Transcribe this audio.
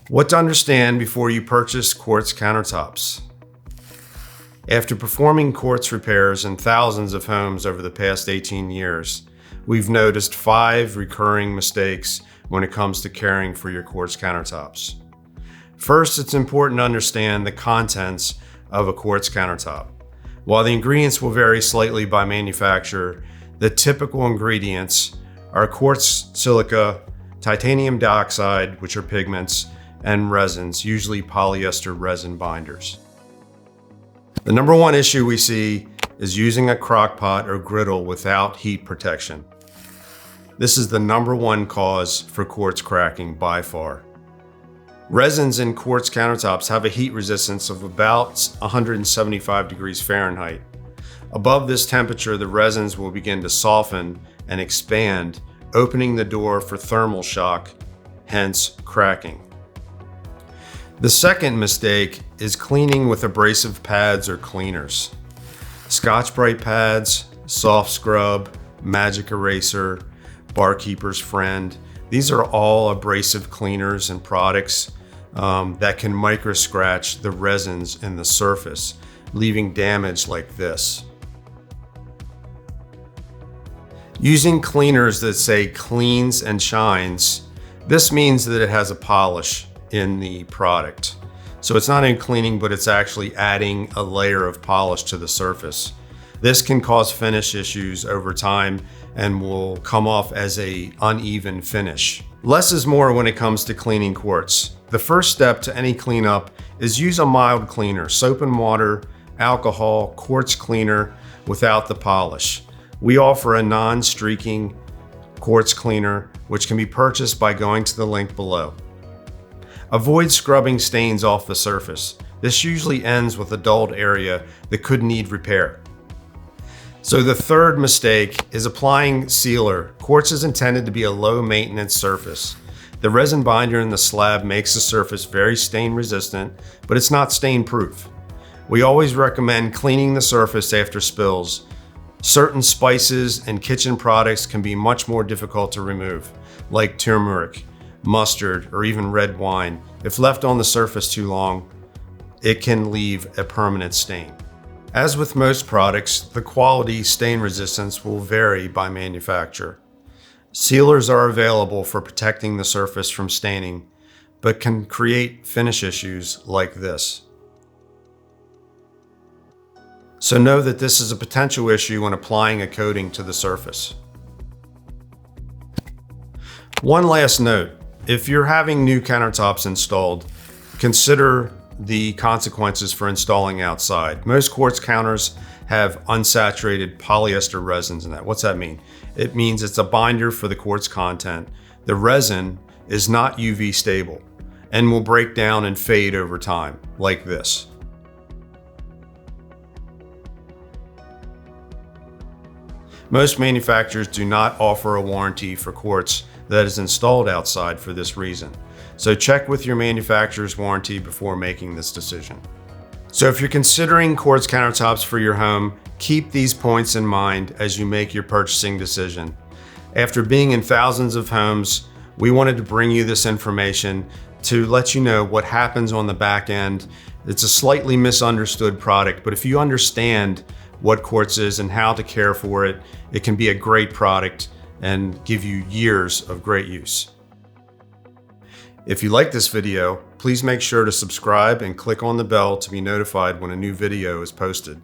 What to understand before you purchase Quartz countertops. After performing quartz repairs in thousands of homes over the past 18 years, we've noticed 5 recurring mistakes when it comes to caring for your quartz countertops. First, it's important to understand the contents of a quartz countertop. While the ingredients will vary slightly by manufacturer, the typical ingredients are quartz silica, titanium dioxide, which are pigments, and resins, usually polyester resin binders. The number one issue we see is using a crock pot or griddle without heat protection. This is the number one cause for quartz cracking by far. Resins in quartz countertops have a heat resistance of about 175 degrees Fahrenheit. Above this temperature, the resins will begin to soften and expand, opening the door for thermal shock, hence cracking. The second mistake is cleaning with abrasive pads or cleaners. Scotch-Brite pads, soft scrub, magic eraser, barkeeper's friend. These are all abrasive cleaners and products that can micro scratch the resins in the surface, leaving damage like this. Using cleaners that say cleans and shines, this means that it has a polish in the product. So it's not in cleaning, but it's actually adding a layer of polish to the surface. This can cause finish issues over time and will come off as an uneven finish. Less is more when it comes to cleaning quartz. The first step to any cleanup is use a mild cleaner, soap and water, alcohol, quartz cleaner without the polish. We offer a non-streaking quartz cleaner, which can be purchased by going to the link below. Avoid scrubbing stains off the surface. This usually ends with a dulled area that could need repair. So the third mistake is applying sealer. Quartz is intended to be a low maintenance surface. The resin binder in the slab makes the surface very stain resistant, but it's not stain proof. We always recommend cleaning the surface after spills. Certain spices and kitchen products can be much more difficult to remove, like turmeric, mustard, or even red wine. If left on the surface too long, it can leave a permanent stain. As with most products, the quality stain resistance will vary by manufacturer. Sealers are available for protecting the surface from staining, but can create finish issues like this. So know that this is a potential issue when applying a coating to the surface. One last note. If you're having new countertops installed, consider the consequences for installing outside. Most quartz counters have unsaturated polyester resins in that. What's that mean? It means it's a binder for the quartz content. The resin is not UV stable and will break down and fade over time, like this. Most manufacturers do not offer a warranty for quartz that is installed outside for this reason. So check with your manufacturer's warranty before making this decision. So if you're considering quartz countertops for your home, keep these points in mind as you make your purchasing decision. After being in thousands of homes, we wanted to bring you this information to let you know what happens on the back end. It's a slightly misunderstood product, but if you understand what quartz is and how to care for it, it can be a great product and give you years of great use. If you like this video, please make sure to subscribe and click on the bell to be notified when a new video is posted.